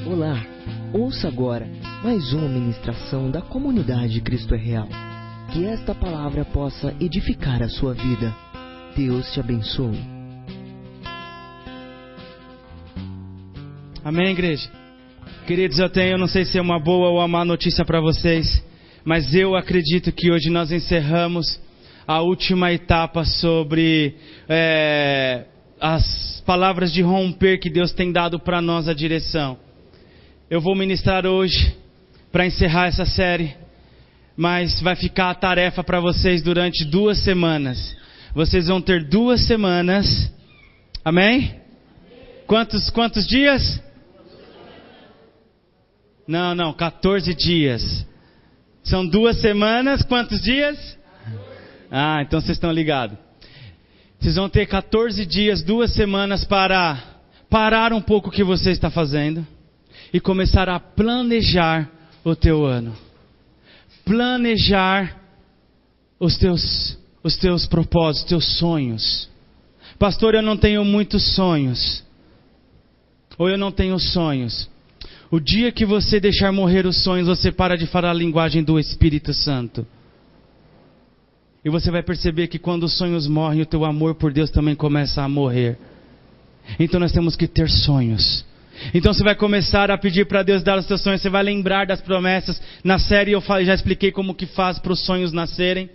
Olá, ouça agora mais uma ministração da comunidade Cristo é Real. Que esta palavra possa edificar a sua vida. Deus te abençoe. Amém, igreja? Queridos, eu não sei se é uma boa ou uma má notícia para vocês, mas eu acredito que hoje nós encerramos a última etapa sobre as palavras de romper que Deus tem dado para nós a direção. Eu vou ministrar hoje para encerrar essa série, mas vai ficar a tarefa para vocês durante 2 semanas. Vocês vão ter 2 semanas, amém? Quantos dias? Não, 14 dias. São 2 semanas, quantos dias? Então vocês estão ligados. Vocês vão ter 14 dias, 2 semanas para parar um pouco o que você está fazendo e começar a planejar o teu ano. Planejar os teus propósitos, os teus sonhos. Pastor, eu não tenho muitos sonhos. Ou eu não tenho sonhos. O dia que você deixar morrer os sonhos, você para de falar a linguagem do Espírito Santo. E você vai perceber que quando os sonhos morrem, o teu amor por Deus também começa a morrer. Então nós temos que ter sonhos. Então você vai começar a pedir para Deus dar os teus sonhos. Você vai lembrar das promessas. Na série eu já expliquei como que faz para os sonhos nascerem.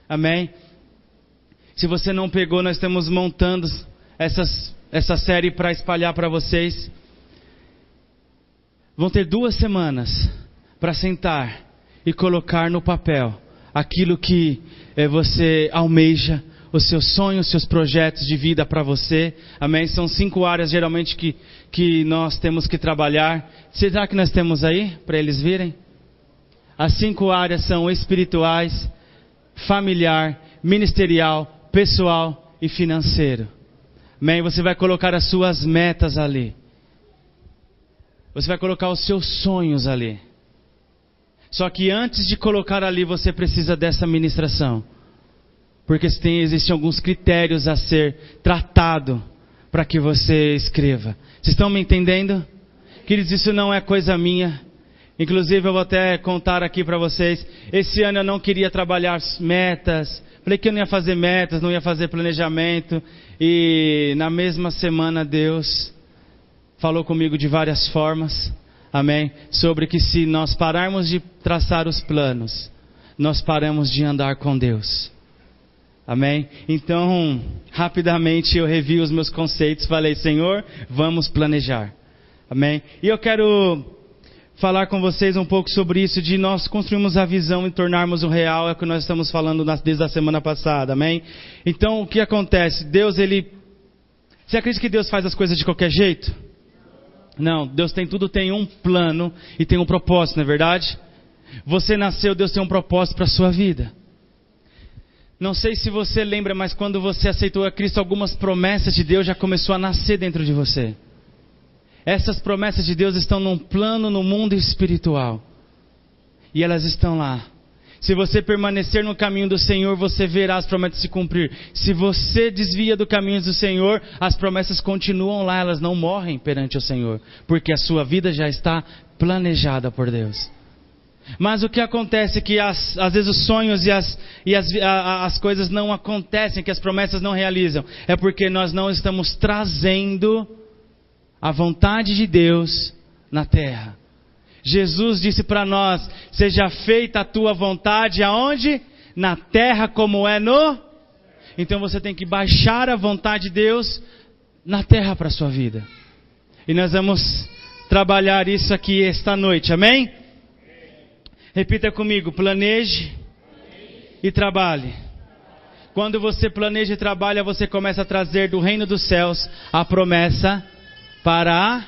Amém? Se você não pegou, nós estamos montando essa série para espalhar para vocês. Vão ter 2 semanas para sentar e colocar no papel aquilo que você almeja, os seus sonhos, os seus projetos de vida para você. Amém? São 5 áreas geralmente que nós temos que trabalhar. Será que nós temos aí para eles virem? As 5 áreas são espirituais, familiar, ministerial, pessoal e financeiro. Amém? Você vai colocar as suas metas ali. Você vai colocar os seus sonhos ali. Só que antes de colocar ali, você precisa dessa ministração. Porque existem alguns critérios a ser tratado para que você escreva. Vocês estão me entendendo? Queridos, isso não é coisa minha. Inclusive eu vou até contar aqui para vocês. Esse ano eu não queria trabalhar metas. Falei que eu não ia fazer metas, não ia fazer planejamento. E na mesma semana Deus falou comigo de várias formas. Amém? Sobre que se nós pararmos de traçar os planos, nós paramos de andar com Deus. Amém? Então, rapidamente eu revi os meus conceitos, falei, Senhor, vamos planejar. Amém? E eu quero falar com vocês um pouco sobre isso, de nós construirmos a visão e tornarmos o real, é o que nós estamos falando desde a semana passada. Amém? Então, o que acontece? Você acredita que Deus faz as coisas de qualquer jeito? Não, Deus tem um plano e tem um propósito, não é verdade? Você nasceu, Deus tem um propósito para a sua vida. Não sei se você lembra, mas quando você aceitou a Cristo, algumas promessas de Deus já começou a nascer dentro de você. Essas promessas de Deus estão num plano no mundo espiritual. E elas estão lá. Se você permanecer no caminho do Senhor, você verá as promessas se cumprir. Se você desvia do caminho do Senhor, as promessas continuam lá, elas não morrem perante o Senhor. Porque a sua vida já está planejada por Deus. Mas o que acontece é que às vezes os sonhos e as coisas não acontecem, que as promessas não realizam. É porque nós não estamos trazendo a vontade de Deus na terra. Jesus disse para nós, seja feita a tua vontade aonde? Na terra como é no... Então você tem que baixar a vontade de Deus na terra para a sua vida. E nós vamos trabalhar isso aqui esta noite, amém? Repita comigo, planeje e trabalhe. Quando você planeja e trabalha, você começa a trazer do reino dos céus a promessa para a...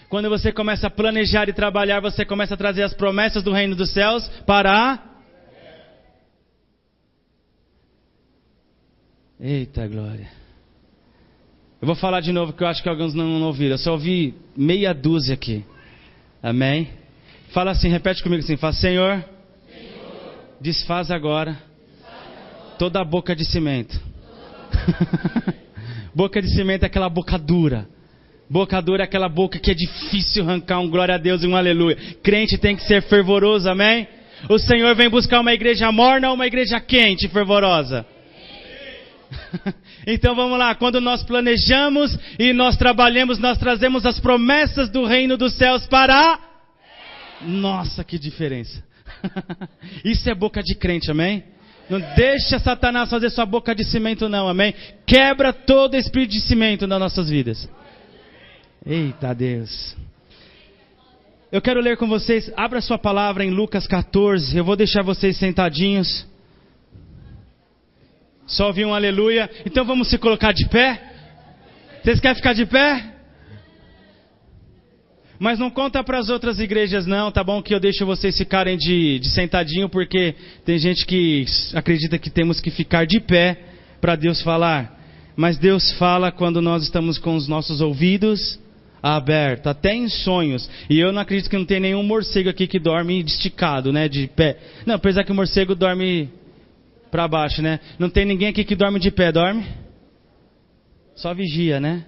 Quando você começa a planejar e trabalhar, você começa a trazer as promessas do reino dos céus para a... Eita glória. Eu vou falar de novo, que eu acho que alguns não ouviram. Eu só ouvi meia dúzia aqui. Amém? Fala assim, repete comigo assim. Fala, Senhor, desfaz agora toda a boca de cimento. Boca de cimento é aquela boca dura. Boca dura é aquela boca que é difícil arrancar um glória a Deus e um aleluia. Crente tem que ser fervoroso, amém? O Senhor vem buscar uma igreja morna ou uma igreja quente e fervorosa? Então vamos lá, quando nós planejamos e nós trabalhamos, nós trazemos as promessas do reino dos céus para... Nossa, que diferença. Isso é boca de crente, amém? Não deixa Satanás fazer sua boca de cimento não, amém? Quebra todo espírito de cimento nas nossas vidas. Eita Deus. Eu quero ler com vocês, abra sua palavra em Lucas 14, eu vou deixar vocês sentadinhos. Só ouvi um aleluia. Então vamos se colocar de pé? Vocês querem ficar de pé? Mas não conta para as outras igrejas não, tá bom? Que eu deixo vocês ficarem de sentadinho, porque tem gente que acredita que temos que ficar de pé para Deus falar. Mas Deus fala quando nós estamos com os nossos ouvidos abertos, até em sonhos. E eu não acredito que não tem nenhum morcego aqui que dorme esticado, né? De pé. Não, apesar que o morcego dorme para baixo, né? Não tem ninguém aqui que dorme de pé, dorme? Só vigia, né?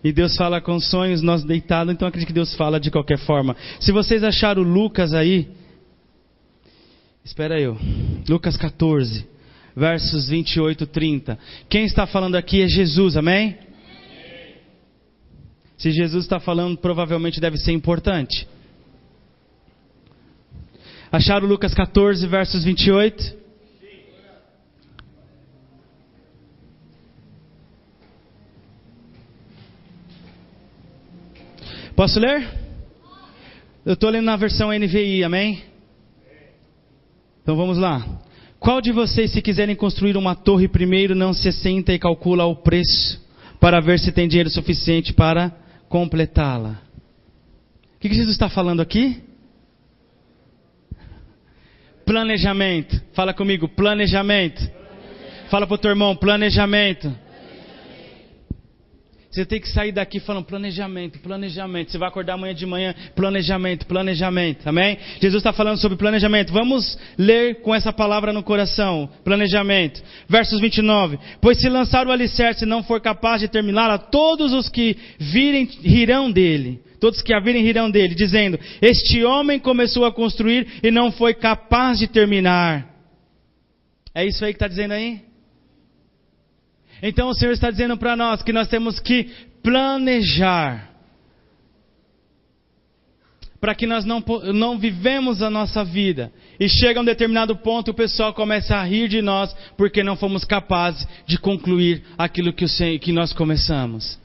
E Deus fala com sonhos, nós deitados, então acredito que Deus fala de qualquer forma. Se vocês acharam Lucas aí, espera eu, Lucas 14, versos 28 e 30. Quem está falando aqui é Jesus, amém? Se Jesus está falando, provavelmente deve ser importante. Acharam Lucas 14, versos 28? Posso ler? Eu estou lendo na versão NVI, amém? Então vamos lá. Qual de vocês, se quiserem construir uma torre primeiro, não se senta e calcula o preço para ver se tem dinheiro suficiente para completá-la? O que Jesus está falando aqui? Planejamento. Fala comigo, planejamento. Fala para o teu irmão, planejamento. Você tem que sair daqui falando planejamento, planejamento. Você vai acordar amanhã de manhã, planejamento, planejamento. Amém? Jesus está falando sobre planejamento. Vamos ler com essa palavra no coração. Planejamento. Versos 29. Pois se lançar o alicerce e não for capaz de terminá-la, todos os que virem rirão dele. Todos que a virem rirão dele, dizendo: este homem começou a construir e não foi capaz de terminar. É isso aí que está dizendo aí? Então o Senhor está dizendo para nós que nós temos que planejar, para que nós não vivemos a nossa vida e chega a um determinado ponto e o pessoal começa a rir de nós porque não fomos capazes de concluir aquilo que nós começamos.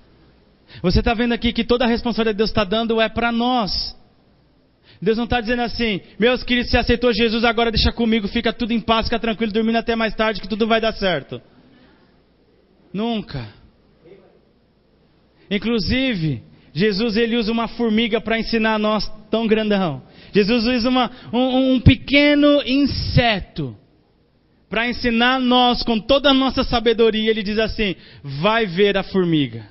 Você está vendo aqui que toda a responsabilidade que Deus está dando é para nós. Deus não está dizendo assim: meus queridos, se aceitou Jesus, agora deixa comigo, fica tudo em paz, fica tranquilo, dormindo até mais tarde que tudo vai dar certo. Nunca. Inclusive, Jesus ele usa uma formiga para ensinar a nós tão grandão. Jesus usa um pequeno inseto para ensinar a nós com toda a nossa sabedoria. Ele diz assim: vai ver a formiga.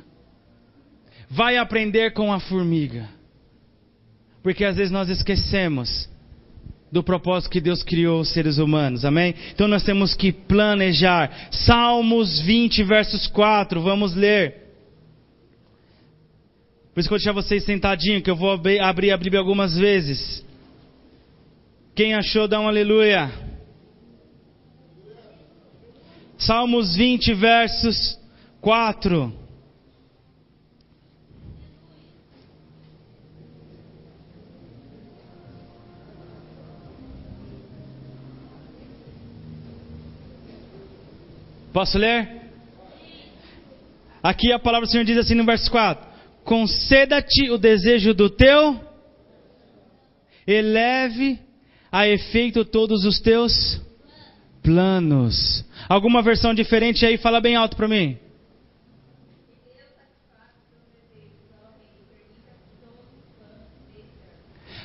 Vai aprender com a formiga. Porque às vezes nós esquecemos do propósito que Deus criou os seres humanos, amém? Então nós temos que planejar. Salmos 20, versos 4, vamos ler. Por isso que eu vou deixar vocês sentadinhos, que eu vou abrir a Bíblia algumas vezes. Quem achou, dá um aleluia. Salmos 20, versos 4. Posso ler? Aqui a palavra do Senhor diz assim no verso 4: conceda-te o desejo do teu, eleve a efeito todos os teus planos. Alguma versão diferente aí? Fala bem alto para mim.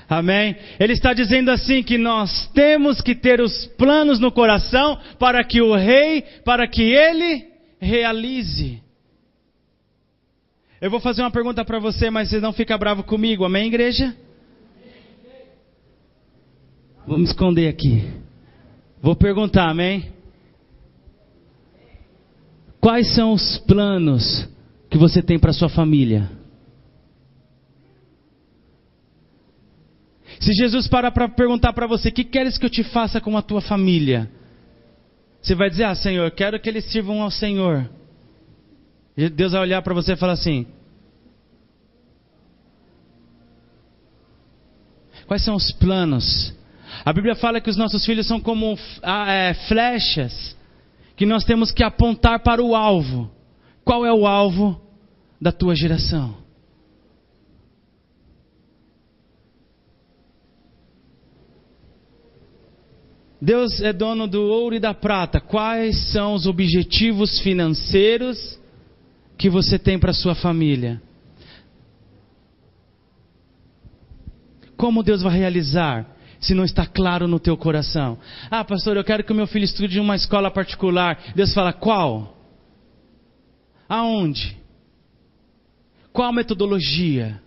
Amém? Ele está dizendo assim que nós temos que ter os planos no coração para que o rei, para que ele realize. Eu vou fazer uma pergunta para você, mas você não fica bravo comigo, amém, igreja? Vou me esconder aqui. Vou perguntar, amém? Quais são os planos que você tem para sua família? Se Jesus parar para perguntar para você, o que queres que eu te faça com a tua família? Você vai dizer, Senhor, eu quero que eles sirvam ao Senhor. E Deus vai olhar para você e falar assim, quais são os planos? A Bíblia fala que os nossos filhos são como flechas, que nós temos que apontar para o alvo. Qual é o alvo da tua geração? Deus é dono do ouro e da prata. Quais são os objetivos financeiros que você tem para sua família? Como Deus vai realizar se não está claro no teu coração? Pastor, eu quero que o meu filho estude em uma escola particular. Deus fala, qual? Aonde? Qual metodologia?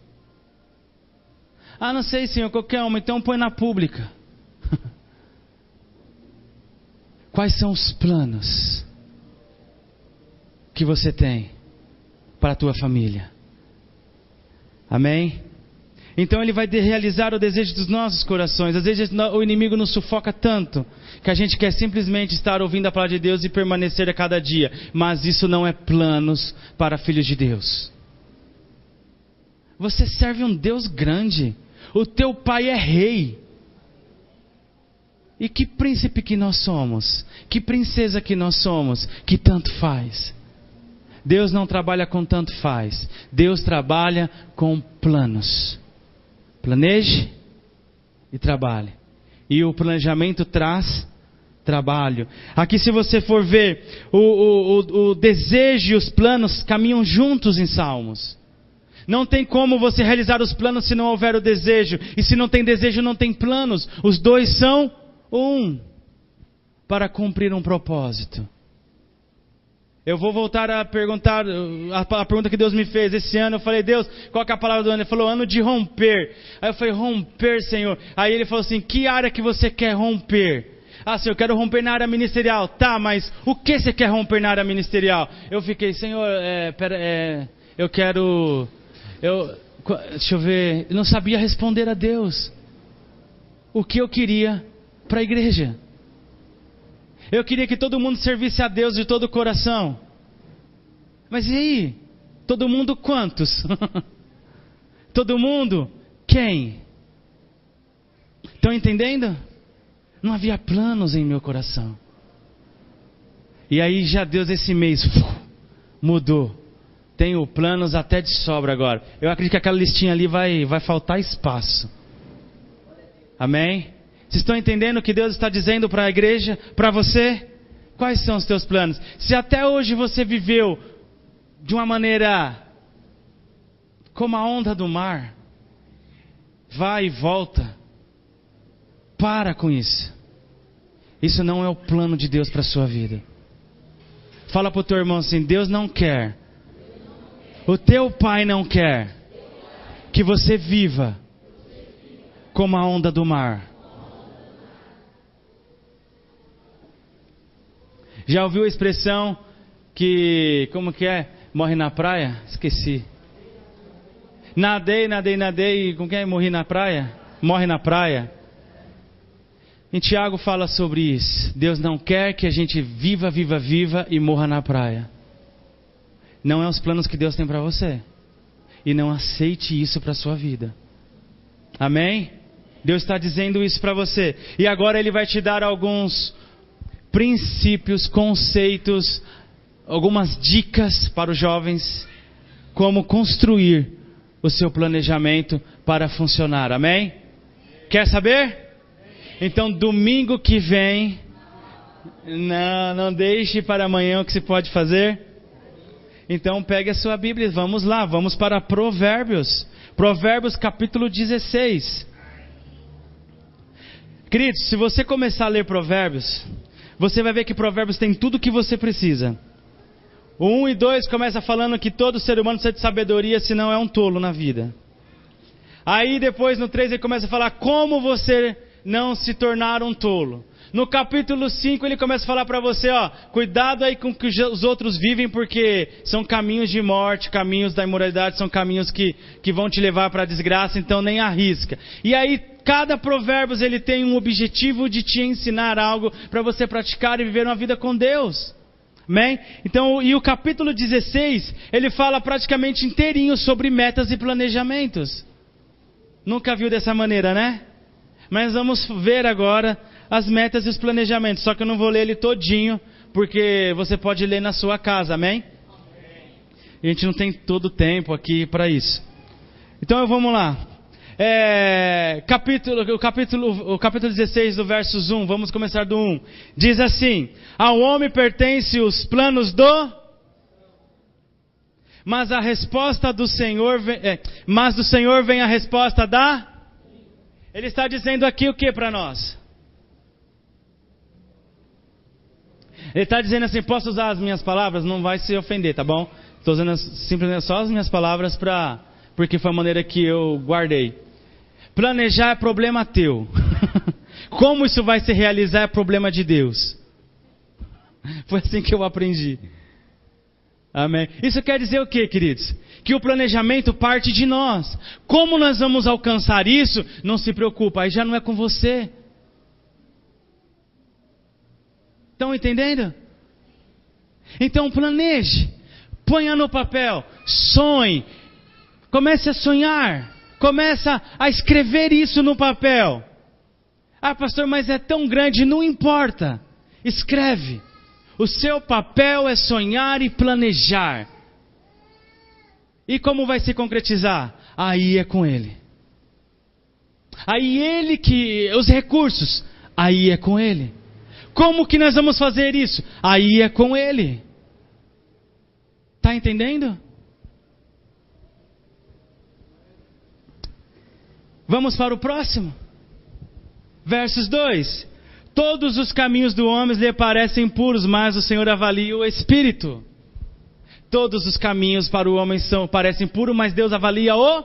Não sei, Senhor, qualquer uma, então põe na pública. Quais são os planos que você tem para a tua família? Amém? Então Ele vai realizar o desejo dos nossos corações. Às vezes o inimigo nos sufoca tanto que a gente quer simplesmente estar ouvindo a palavra de Deus e permanecer a cada dia. Mas isso não é planos para filhos de Deus. Você serve um Deus grande. O teu pai é rei. E que príncipe que nós somos? Que princesa que nós somos? Que tanto faz? Deus não trabalha com tanto faz. Deus trabalha com planos. Planeje e trabalhe. E o planejamento traz trabalho. Aqui, se você for ver, o desejo e os planos caminham juntos em Salmos. Não tem como você realizar os planos se não houver o desejo. E se não tem desejo, não tem planos. Os dois são um para cumprir um propósito. Eu vou voltar a perguntar a pergunta que Deus me fez esse ano. Eu falei, Deus, qual que é a palavra do ano? Ele falou, ano de romper. Aí eu falei, romper, Senhor. Aí Ele falou assim, que área que você quer romper? Senhor, eu quero romper na área ministerial. Tá, mas o que você quer romper na área ministerial? Eu fiquei, Senhor, eu quero... deixa eu ver. Eu não sabia responder a Deus o que eu queria para a igreja. Eu queria que todo mundo servisse a Deus de todo o coração. Mas e aí? Todo mundo quantos? Todo mundo? Quem? Estão entendendo? Não havia planos em meu coração. E aí já Deus esse mês mudou. Tenho planos até de sobra agora. Eu acredito que aquela listinha ali vai faltar espaço. Amém? Vocês estão entendendo o que Deus está dizendo para a igreja, para você? Quais são os teus planos? Se até hoje você viveu de uma maneira como a onda do mar, vai e volta, para com isso. Isso não é o plano de Deus para a sua vida. Fala para o teu irmão assim, Deus não quer, o teu pai não quer que você viva como a onda do mar. Já ouviu a expressão que, como que é? Morre na praia? Esqueci. Nadei, como que é? Morri na praia? Morre na praia. Em Tiago fala sobre isso. Deus não quer que a gente viva e morra na praia. Não é os planos que Deus tem para você. E não aceite isso para a sua vida. Amém? Deus está dizendo isso para você. E agora Ele vai te dar alguns princípios, conceitos, algumas dicas para os jovens, como construir o seu planejamento para funcionar. Amém? Quer saber? Então domingo que vem, não deixe para amanhã o que se pode fazer. Então pegue a sua Bíblia, vamos lá, vamos para Provérbios. Provérbios capítulo 16. Queridos, se você começar a ler Provérbios, você vai ver que Provérbios tem tudo o que você precisa. O 1 e 2 começa falando que todo ser humano precisa de sabedoria, senão é um tolo na vida. Aí depois no 3 ele começa a falar como você não se tornar um tolo. No capítulo 5 ele começa a falar para você, ó, cuidado aí com o que os outros vivem, porque são caminhos de morte, caminhos da imoralidade, são caminhos que vão te levar para a desgraça, então nem arrisca. E aí cada Provérbios ele tem um objetivo de te ensinar algo para você praticar e viver uma vida com Deus. Amém? Então, e o capítulo 16, ele fala praticamente inteirinho sobre metas e planejamentos. Nunca viu dessa maneira, né? Mas vamos ver agora as metas e os planejamentos. Só que eu não vou ler ele todinho, porque você pode ler na sua casa, amém? E a gente não tem todo o tempo aqui para isso. Então vamos lá. O capítulo 16 do versos 1, vamos começar do 1. Diz assim: ao homem pertence os planos mas a resposta do Senhor mas do Senhor vem a resposta da... Ele está dizendo aqui o que para nós? Ele está dizendo assim, posso usar as minhas palavras? Não vai se ofender, tá bom? Estou usando simplesmente só as minhas palavras porque foi a maneira que eu guardei. Planejar é problema teu. Como isso vai se realizar é problema de Deus. Foi assim que eu aprendi. Amém. Isso quer dizer o que, queridos? Que o planejamento parte de nós. Como nós vamos alcançar isso? Não se preocupa, aí já não é com você. Estão entendendo? Então planeje, ponha no papel, sonhe, comece a sonhar, comece a escrever isso no papel. Ah, pastor, mas é tão grande, não importa, escreve. O seu papel é sonhar e planejar. E como vai se concretizar? Aí é com Ele. Aí Ele que... os recursos, aí é com Ele. Como que nós vamos fazer isso? Aí é com Ele. Está entendendo? Vamos para o próximo. Versos 2. Todos os caminhos do homem lhe parecem puros, mas o Senhor avalia o espírito. Todos os caminhos para o homem parecem puros, mas Deus avalia o...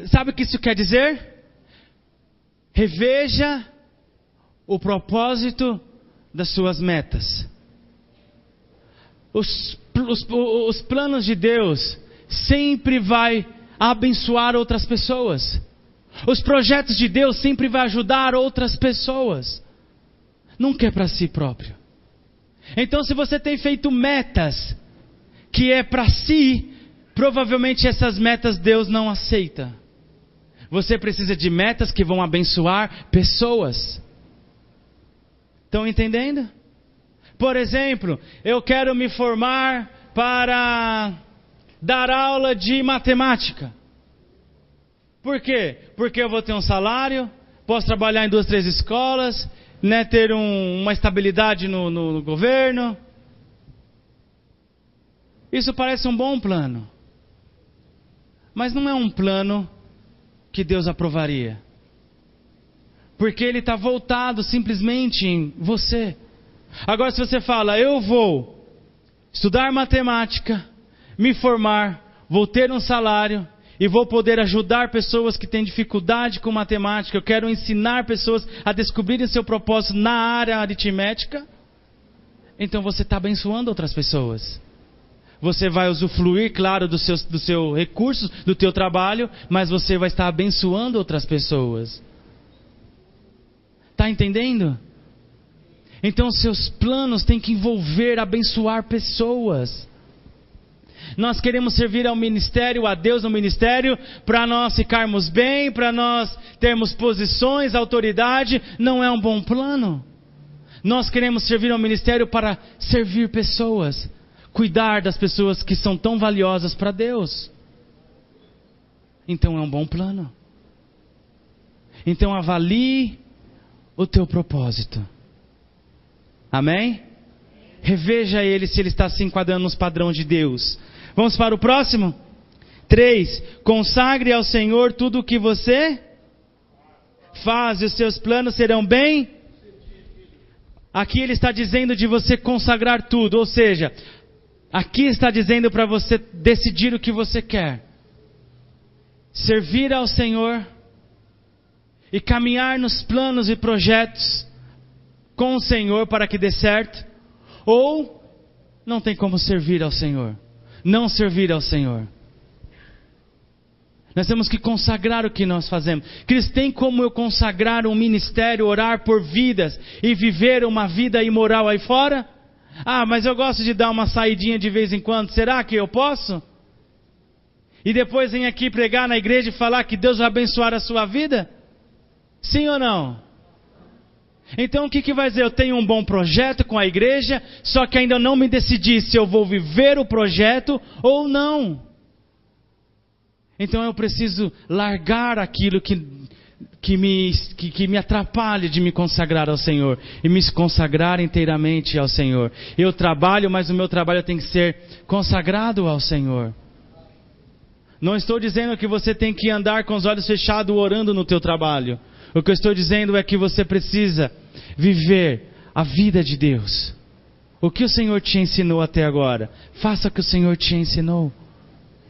Sabe o que isso quer dizer? Reveja o propósito das suas metas. Os planos de Deus sempre vai abençoar outras pessoas. Os projetos de Deus sempre vai ajudar outras pessoas. Nunca é para si próprio. Então, se você tem feito metas que é para si, provavelmente essas metas Deus não aceita. Você precisa de metas que vão abençoar pessoas. Estão entendendo? Por exemplo, eu quero me formar para dar aula de matemática. Por quê? Porque eu vou ter um salário, posso trabalhar em 2, 3 escolas, né, ter uma estabilidade no governo. Isso parece um bom plano. Mas não é um plano que Deus aprovaria. Porque ele está voltado simplesmente em você. Agora, se você fala, eu vou estudar matemática, me formar, vou ter um salário e vou poder ajudar pessoas que têm dificuldade com matemática, eu quero ensinar pessoas a descobrirem seu propósito na área aritmética, então você está abençoando outras pessoas. Você vai usufruir, claro, do seu recurso, do teu trabalho, mas você vai estar abençoando outras pessoas. Está entendendo? Então seus planos têm que envolver, abençoar pessoas. Nós queremos servir ao ministério, a Deus no ministério, para nós ficarmos bem, para nós termos posições, autoridade. Não é um bom plano. Nós queremos servir ao ministério para servir pessoas, cuidar das pessoas que são tão valiosas para Deus. Então é um bom plano. Então avalie o teu propósito. Amém? Reveja ele se ele está se enquadrando nos padrões de Deus. Vamos para o próximo? 3. Consagre ao Senhor tudo o que você faz e os seus planos serão bem. Aqui ele está dizendo de você consagrar tudo, ou seja, aqui está dizendo para você decidir o que você quer. Servir ao Senhor e caminhar nos planos e projetos com o Senhor para que dê certo, ou não tem como servir ao Senhor, não servir ao Senhor. Nós temos que consagrar o que nós fazemos. Cristo, tem como eu consagrar um ministério, orar por vidas e viver uma vida imoral aí fora? Ah, mas eu gosto de dar uma saidinha de vez em quando, será que eu posso? E depois vem aqui pregar na igreja e falar que Deus vai abençoar a sua vida? Sim ou não? Então o que vai dizer? Eu tenho um bom projeto com a igreja, só que ainda não me decidi se eu vou viver o projeto ou não. Então eu preciso largar aquilo que me atrapalha de me consagrar ao Senhor e me consagrar inteiramente ao Senhor. Eu trabalho, mas o meu trabalho tem que ser consagrado ao Senhor. Não estou dizendo que você tem que andar com os olhos fechados orando no teu trabalho. O que eu estou dizendo é que você precisa viver a vida de Deus. O que o Senhor te ensinou até agora, faça o que o Senhor te ensinou.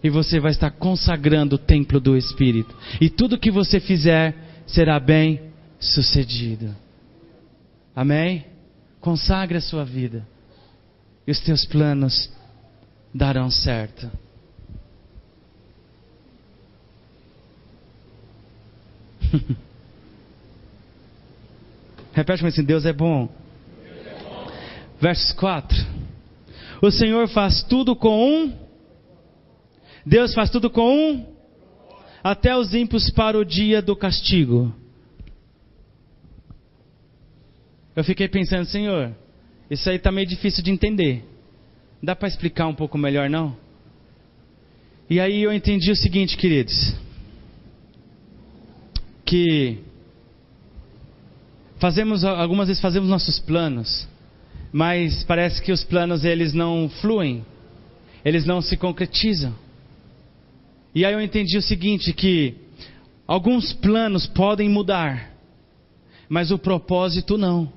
E você vai estar consagrando o templo do Espírito. E tudo que você fizer será bem sucedido. Amém? Consagre a sua vida. E os teus planos darão certo. Repete assim: Deus é bom. Versos 4. O Senhor faz tudo com Deus faz tudo com até os ímpios para o dia do castigo. Eu fiquei pensando, Senhor, isso aí está meio difícil de entender. Dá para explicar um pouco melhor, não? E aí eu entendi o seguinte, queridos, que algumas vezes fazemos nossos planos, mas parece que os planos eles não fluem, eles não se concretizam. E aí eu entendi o seguinte, que alguns planos podem mudar, mas o propósito não.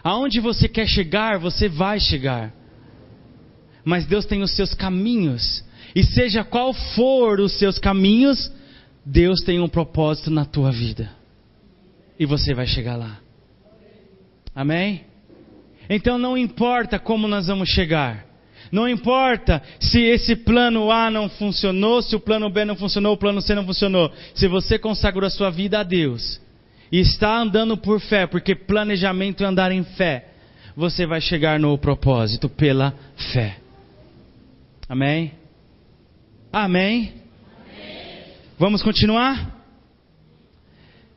Aonde você quer chegar, você vai chegar. Mas Deus tem os seus caminhos, e seja qual for os seus caminhos, Deus tem um propósito na tua vida. E você vai chegar lá. Amém? Então não importa como nós vamos chegar. Não importa se esse plano A não funcionou, se o plano B não funcionou, o plano C não funcionou. Se você consagrou a sua vida a Deus e está andando por fé, porque planejamento é andar em fé, você vai chegar no propósito pela fé. Amém? Amém? Amém. Vamos continuar?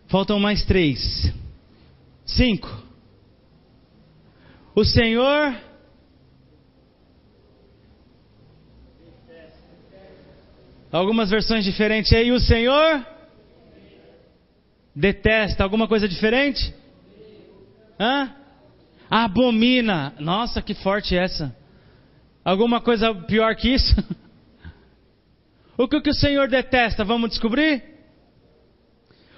Faltam mais 3. 5. O Senhor... Algumas versões diferentes aí. O Senhor detesta. Alguma coisa diferente? Abomina. Nossa, que forte essa. Alguma coisa pior que isso? O que o Senhor detesta? Vamos descobrir?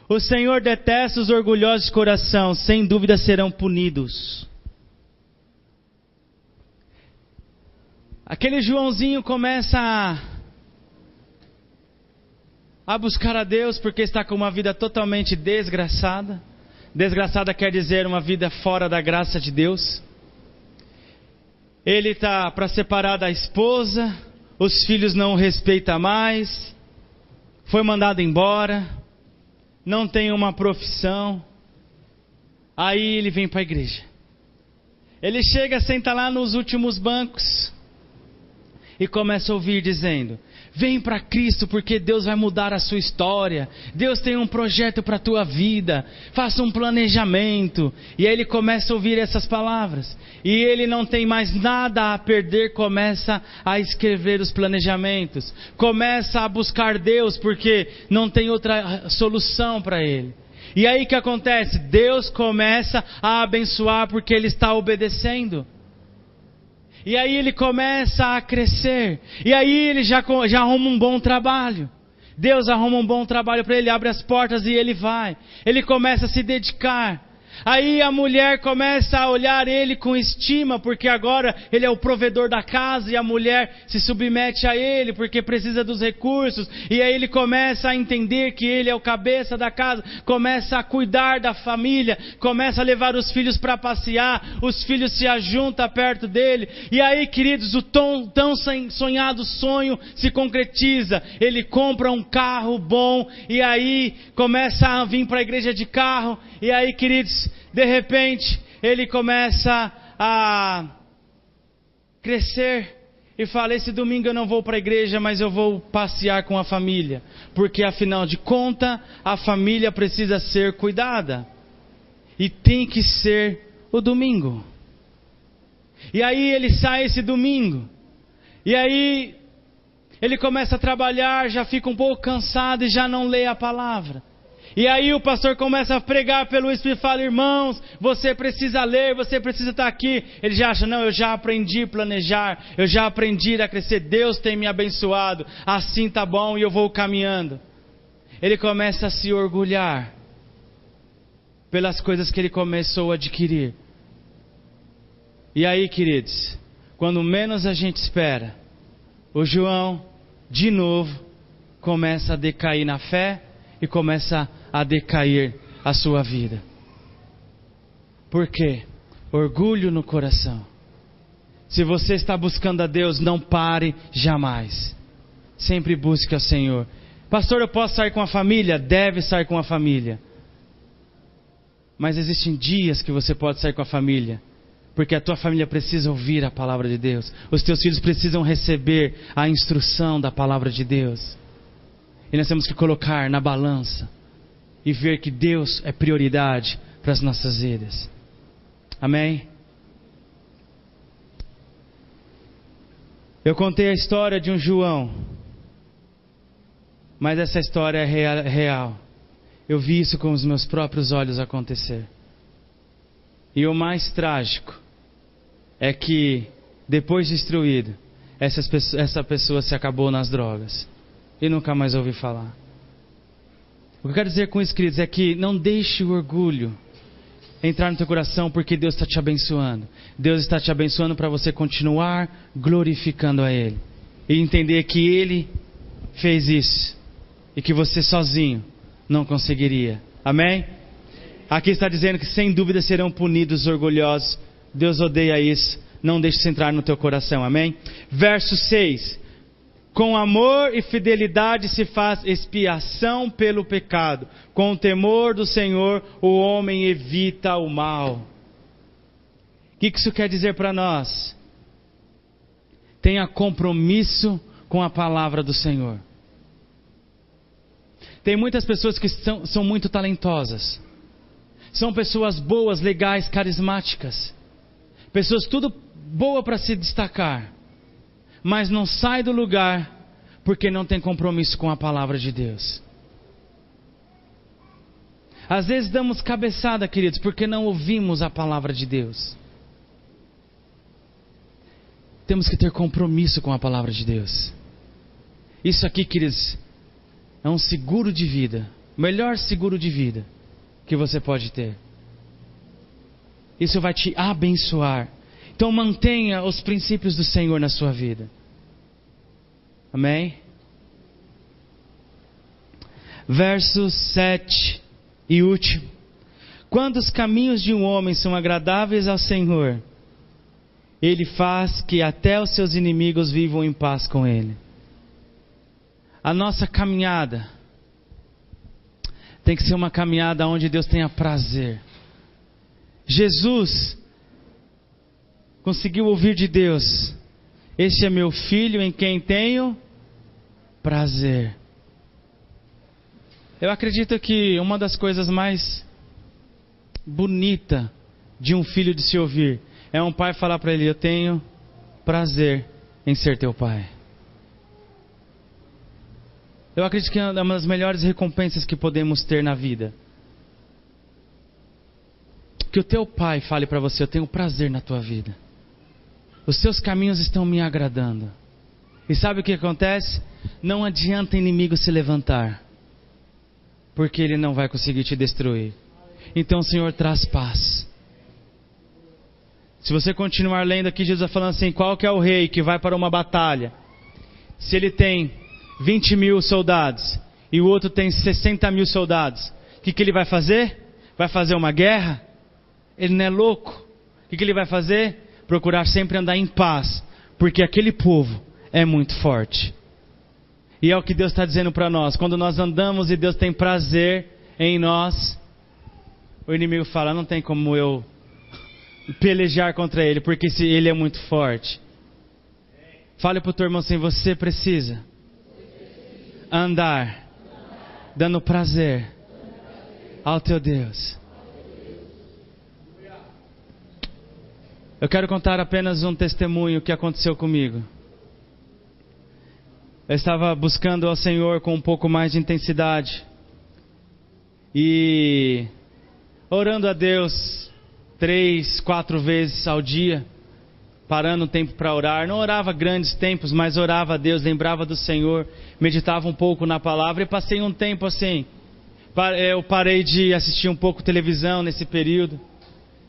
O Senhor detesta os orgulhosos de coração. Sem dúvida serão punidos. Aquele Joãozinho começa a buscar a Deus porque está com uma vida totalmente desgraçada. Desgraçada quer dizer uma vida fora da graça de Deus. Ele está para separar da esposa, os filhos não o respeitam mais, foi mandado embora, não tem uma profissão. Aí ele vem para a igreja. Ele chega, senta lá nos últimos bancos e começa a ouvir dizendo: vem para Cristo porque Deus vai mudar a sua história. Deus tem um projeto para a tua vida. Faça um planejamento. E aí ele começa a ouvir essas palavras. E ele não tem mais nada a perder. Começa a escrever os planejamentos. Começa a buscar Deus porque não tem outra solução para ele. E aí o que acontece? Deus começa a abençoar porque ele está obedecendo. E aí ele começa a crescer. E aí ele já arruma um bom trabalho. Deus arruma um bom trabalho para ele, abre as portas e ele vai. Ele começa a se dedicar. Aí a mulher começa a olhar ele com estima, porque agora ele é o provedor da casa e a mulher se submete a ele porque precisa dos recursos. E aí ele começa a entender que ele é o cabeça da casa, começa a cuidar da família, começa a levar os filhos para passear, os filhos se ajuntam perto dele. E aí, queridos, o tão sonhado sonho se concretiza. Ele compra um carro bom e aí começa a vir para a igreja de carro. E aí, queridos, de repente, ele começa a crescer e fala: esse domingo eu não vou para a igreja, mas eu vou passear com a família. Porque afinal de contas, a família precisa ser cuidada. E tem que ser o domingo. E aí ele sai esse domingo. E aí ele começa a trabalhar, já fica um pouco cansado e já não lê a palavra. E aí o pastor começa a pregar pelo Espírito e fala: irmãos, você precisa ler, você precisa estar aqui. Ele já acha: não, eu já aprendi a planejar, eu já aprendi a crescer, Deus tem me abençoado, assim tá bom e eu vou caminhando. Ele começa a se orgulhar pelas coisas que ele começou a adquirir. E aí, queridos, quando menos a gente espera, o João, de novo, começa a decair na fé e começa a decair a sua vida. Por quê? Orgulho no coração. Se você está buscando a Deus, não pare jamais. Sempre busque ao Senhor. Pastor, eu posso sair com a família? Deve sair com a família. Mas existem dias que você pode sair com a família, porque a tua família precisa ouvir a palavra de Deus. Os teus filhos precisam receber a instrução da palavra de Deus. E nós temos que colocar na balança e ver que Deus é prioridade para as nossas vidas. Amém? Eu contei a história de um João, mas essa história é real. Eu vi isso com os meus próprios olhos acontecer. E o mais trágico é que, depois de instruído, essa pessoa se acabou nas drogas. E nunca mais ouvi falar. O que eu quero dizer com isso, queridos, é que não deixe o orgulho entrar no teu coração, porque Deus está te abençoando. Deus está te abençoando para você continuar glorificando a Ele. E entender que Ele fez isso. E que você sozinho não conseguiria. Amém? Aqui está dizendo que sem dúvida serão punidos os orgulhosos. Deus odeia isso. Não deixe isso entrar no teu coração. Amém? Verso 6. Com amor e fidelidade se faz expiação pelo pecado. Com o temor do Senhor o homem evita o mal. O que isso quer dizer para nós? Tenha compromisso com a palavra do Senhor. Tem muitas pessoas que são muito talentosas. São pessoas boas, legais, carismáticas. Pessoas tudo boa para se destacar. Mas não sai do lugar porque não tem compromisso com a palavra de Deus. Às vezes damos cabeçada, queridos, porque não ouvimos a palavra de Deus. Temos que ter compromisso com a palavra de Deus. Isso aqui, queridos, é um seguro de vida. O melhor seguro de vida que você pode ter. Isso vai te abençoar. Então mantenha os princípios do Senhor na sua vida. Amém? Verso 7 e último. Quando os caminhos de um homem são agradáveis ao Senhor, Ele faz que até os seus inimigos vivam em paz com Ele. A nossa caminhada tem que ser uma caminhada onde Deus tenha prazer. Jesus conseguiu ouvir de Deus: este é meu filho em quem tenho prazer. Eu acredito que uma das coisas mais bonitas de um filho de se ouvir é um pai falar para ele: eu tenho prazer em ser teu pai. Eu acredito que é uma das melhores recompensas que podemos ter na vida. Que o teu pai fale para você: eu tenho prazer na tua vida. Os teus caminhos estão me agradando. E sabe o que acontece? Não adianta inimigo se levantar, porque ele não vai conseguir te destruir. então o Senhor traz paz. Se você continuar lendo aqui, Jesus vai falando assim, qual que é o rei que vai para uma batalha? Se ele tem 20 mil soldados e o outro tem 60 mil soldados, o que ele vai fazer? Vai fazer uma guerra? Ele não é louco. O que ele vai fazer? Procurar sempre andar em paz, porque aquele povo é muito forte. E é o que Deus está dizendo para nós. Quando nós andamos e Deus tem prazer em nós, o inimigo fala, não tem como eu pelejar contra ele, porque ele é muito forte. Fale para o teu irmão assim, você precisa andar dando prazer ao teu Deus. Eu quero contar apenas um testemunho que aconteceu comigo. Eu estava buscando ao Senhor com um pouco mais de intensidade. E orando a Deus 3, 4 vezes ao dia. Parando um tempo para orar. Não orava grandes tempos, mas orava a Deus, lembrava do Senhor. Meditava um pouco na palavra e passei um tempo assim. Eu parei de assistir um pouco televisão nesse período.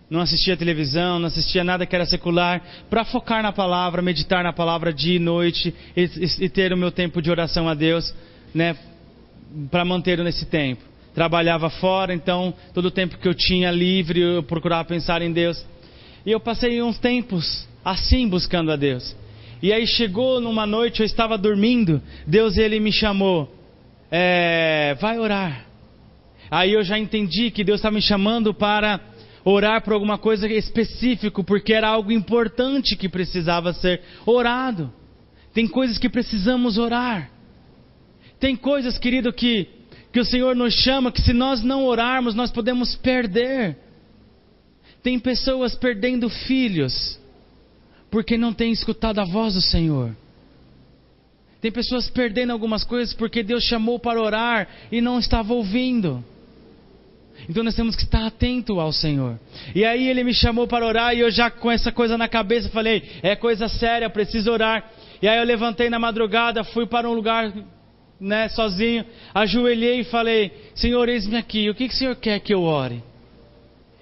Não assistia televisão, não assistia nada que era secular, para focar na palavra, meditar na palavra dia e noite e ter o meu tempo de oração a Deus, né, para manter nesse tempo. Trabalhava fora, então todo o tempo que eu tinha livre eu procurava pensar em Deus. E eu passei uns tempos assim buscando a Deus. E aí chegou numa noite, eu estava dormindo, Deus ele me chamou, vai orar. Aí eu já entendi que Deus estava me chamando para orar por alguma coisa específica, porque era algo importante que precisava ser orado. Tem coisas que precisamos orar. Tem coisas, querido, que o Senhor nos chama, que se nós não orarmos, nós podemos perder. Tem pessoas perdendo filhos, porque não têm escutado a voz do Senhor. Tem pessoas perdendo algumas coisas, porque Deus chamou para orar e não estava ouvindo. Então nós temos que estar atento ao Senhor. E aí ele me chamou para orar e eu já com essa coisa na cabeça falei, é coisa séria, preciso orar. E aí eu levantei na madrugada, fui para um lugar, né, sozinho, ajoelhei e falei, Senhor, eis-me aqui, o que o Senhor quer que eu ore?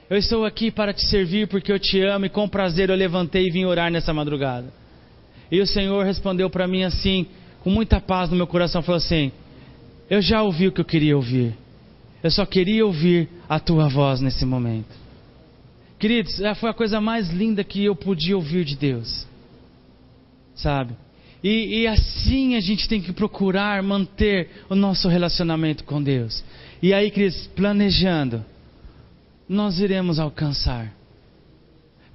Eu estou aqui para te servir porque eu te amo e com prazer eu levantei e vim orar nessa madrugada. E o Senhor respondeu para mim assim, com muita paz no meu coração, falou assim, eu já ouvi o que eu queria ouvir. Eu só queria ouvir a tua voz nesse momento. Queridos, foi a coisa mais linda que eu podia ouvir de Deus. Sabe? E assim a gente tem que procurar manter o nosso relacionamento com Deus. E aí, queridos, planejando, nós iremos alcançar.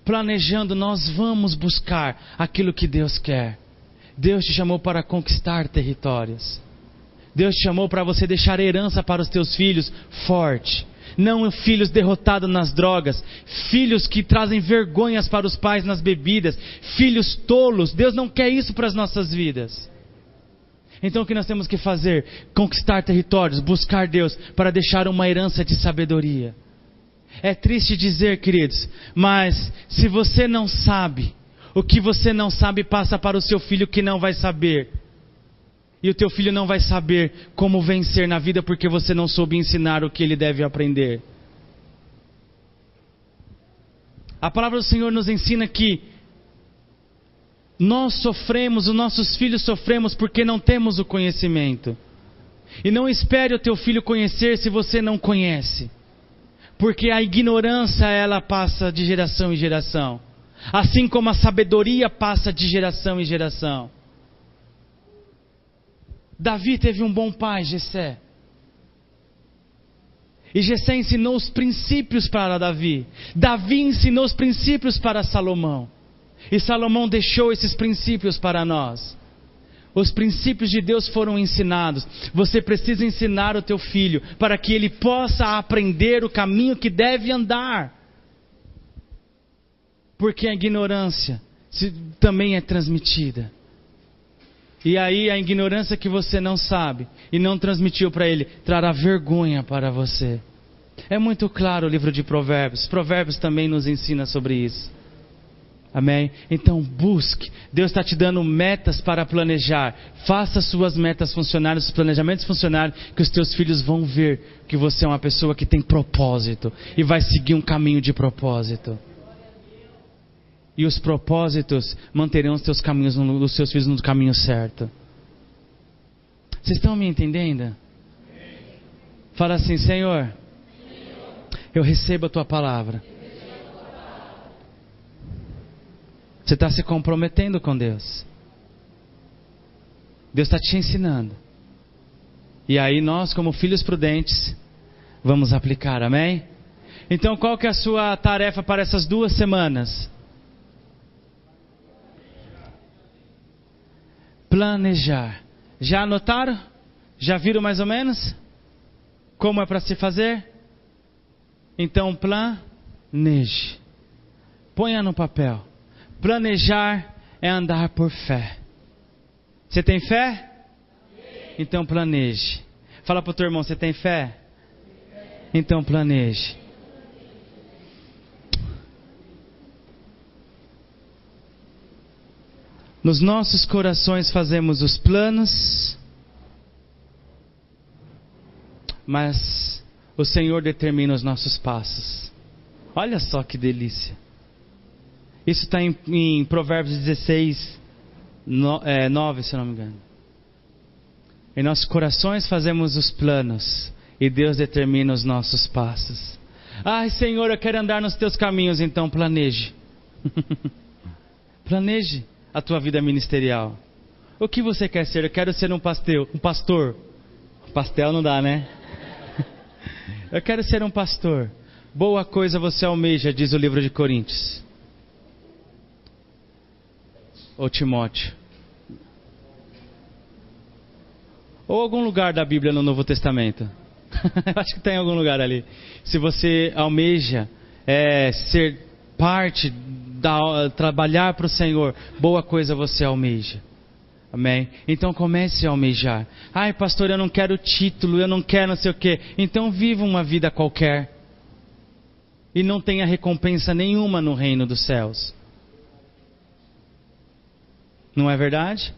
Planejando, nós vamos buscar aquilo que Deus quer. Deus te chamou para conquistar territórios. Deus te chamou para você deixar herança para os teus filhos forte. Não filhos derrotados nas drogas. Filhos que trazem vergonhas para os pais nas bebidas. Filhos tolos. Deus não quer isso para as nossas vidas. Então o que nós temos que fazer? Conquistar territórios, buscar Deus para deixar uma herança de sabedoria. É triste dizer, queridos, mas se você não sabe, o que você não sabe passa para o seu filho que não vai saber. E o teu filho não vai saber como vencer na vida porque você não soube ensinar o que ele deve aprender. A palavra do Senhor nos ensina que nós sofremos, os nossos filhos sofremos porque não temos o conhecimento. E não espere o teu filho conhecer se você não conhece. Porque a ignorância ela passa de geração em geração. Assim como a sabedoria passa de geração em geração. Davi teve um bom pai, Jessé. E Jessé ensinou os princípios para Davi. Davi ensinou os princípios para Salomão. E Salomão deixou esses princípios para nós. Os princípios de Deus foram ensinados. Você precisa ensinar o teu filho para que ele possa aprender o caminho que deve andar. Porque a ignorância também é transmitida. E aí a ignorância que você não sabe e não transmitiu para ele, trará vergonha para você. É muito claro o livro de Provérbios. Provérbios também nos ensina sobre isso. Amém? Então busque. Deus está te dando metas para planejar. Faça suas metas funcionarem, os planejamentos funcionarem, que os teus filhos vão ver que você é uma pessoa que tem propósito e vai seguir um caminho de propósito. E os propósitos manterão os teus caminhos, os seus filhos no caminho certo. Vocês estão me entendendo? Fala assim: Senhor, eu recebo a tua palavra. Você está se comprometendo com Deus. Deus está te ensinando. E aí nós, como filhos prudentes, vamos aplicar, amém? Então qual que é a sua tarefa para essas 2 semanas? Planejar. Já anotaram? Já viram mais ou menos? Como é para se fazer? Então planeje. Ponha no papel. Planejar é andar por fé. Você tem fé? Então planeje. Fala para o teu irmão: você tem fé? Então planeje. Nos nossos corações fazemos os planos, mas o Senhor determina os nossos passos. Olha só que delícia. Isso está em Provérbios 16, 9, se eu não me engano. Em nossos corações fazemos os planos e Deus determina os nossos passos. Ai, Senhor, eu quero andar nos teus caminhos. Então planeje. Planeje a tua vida ministerial. O que você quer ser? Eu quero ser um pastor. Pastel não dá, né? Eu quero ser um pastor. Boa coisa você almeja, diz o livro de Coríntios. Ou Timóteo. Ou algum lugar da Bíblia no Novo Testamento. Eu acho que tem algum lugar ali. Se você almeja ser parte, trabalhar para o Senhor, boa coisa você almeja. Amém? Então comece a almejar. Ai, pastor, eu não quero título, eu não quero não sei o quê. Então viva uma vida qualquer. E não tenha recompensa nenhuma no reino dos céus. Não é verdade?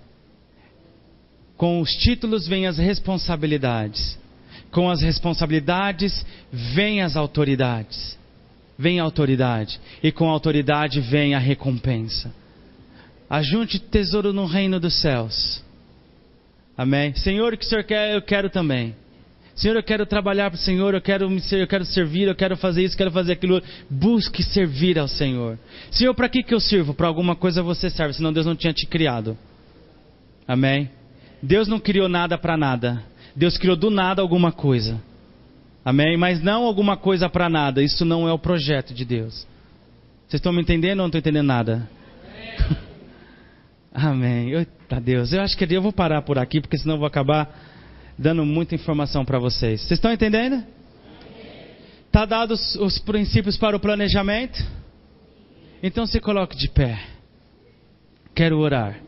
Com os títulos vêm as responsabilidades. Com as responsabilidades vêm as autoridades. Vem a autoridade. E com a autoridade vem a recompensa. Ajunte tesouro no reino dos céus. Amém? Senhor, o que o Senhor quer, eu quero também. Senhor, eu quero trabalhar para o Senhor, eu quero servir, eu quero fazer isso, quero fazer aquilo. Busque servir ao Senhor. Senhor, para que eu sirvo? Para alguma coisa você serve, senão Deus não tinha te criado. Amém? Deus não criou nada para nada. Deus criou do nada alguma coisa. Amém? Mas não alguma coisa para nada. Isso não é o projeto de Deus. Vocês estão me entendendo ou não estão entendendo nada? Amém. Eita Deus. Eu acho que eu vou parar por aqui, porque senão eu vou acabar dando muita informação para vocês. Vocês estão entendendo? Está dados os princípios para o planejamento? Então se coloque de pé. Quero orar.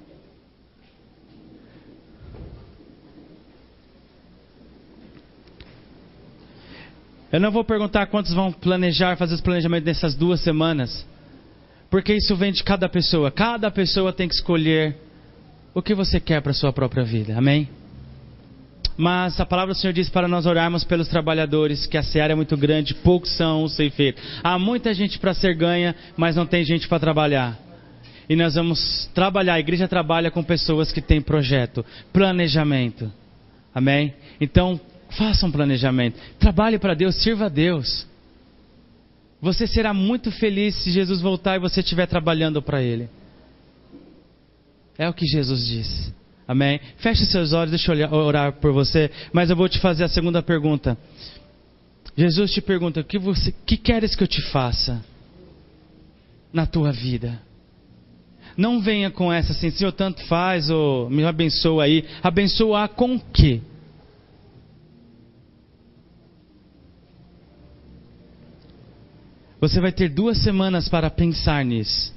Eu não vou perguntar quantos vão planejar, fazer os planejamentos nessas 2 semanas. Porque isso vem de cada pessoa. Cada pessoa tem que escolher o que você quer para a sua própria vida. Amém? Mas a palavra do Senhor diz para nós orarmos pelos trabalhadores, que a seara é muito grande, poucos são os ceifeiros. Há muita gente para ser ganha, mas não tem gente para trabalhar. E nós vamos trabalhar, a igreja trabalha com pessoas que têm projeto, planejamento. Amém? Então, faça um planejamento. Trabalhe para Deus, sirva a Deus. Você será muito feliz se Jesus voltar e você estiver trabalhando para Ele. É o que Jesus disse. Amém? Feche seus olhos, deixa eu orar por você. Mas eu vou te fazer a segunda pergunta. Jesus te pergunta: o que queres que eu te faça na tua vida? Não venha com essa assim: Senhor, tanto faz, ou me abençoa aí. Abençoar com o quê? Você vai ter 2 semanas para pensar nisso.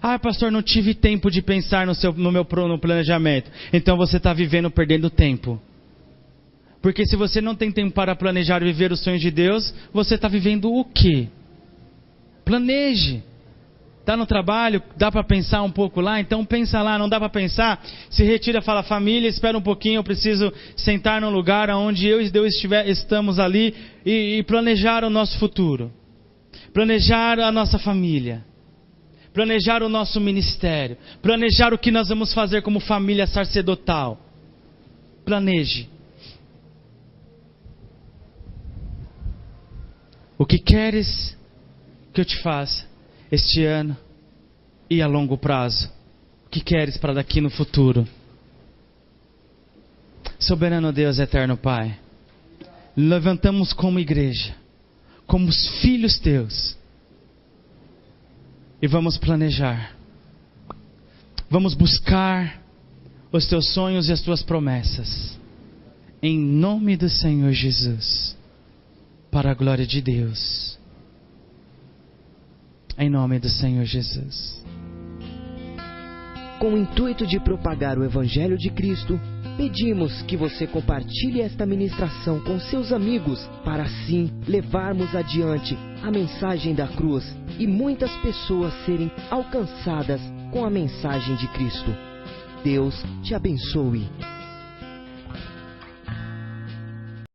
Ah, pastor, não tive tempo de pensar no planejamento. Então você está vivendo perdendo tempo. Porque se você não tem tempo para planejar e viver os sonhos de Deus, você está vivendo o quê? Planeje. Está no trabalho, dá para pensar um pouco lá, então pensa lá. Não dá para pensar, se retira, fala: família, espera um pouquinho, eu preciso sentar num lugar onde eu e Deus estamos ali e planejar o nosso futuro, planejar a nossa família, planejar o nosso ministério, planejar o que nós vamos fazer como família sacerdotal. Planeje. O que queres que eu te faça este ano e a longo prazo? O que queres para daqui no futuro? Soberano Deus, eterno Pai, levantamos como igreja, como os filhos teus, e vamos planejar, vamos buscar os teus sonhos e as tuas promessas, em nome do Senhor Jesus, para a glória de Deus. Em nome do Senhor Jesus. Com o intuito de propagar o Evangelho de Cristo, pedimos que você compartilhe esta ministração com seus amigos, para assim levarmos adiante a mensagem da cruz e muitas pessoas serem alcançadas com a mensagem de Cristo. Deus te abençoe.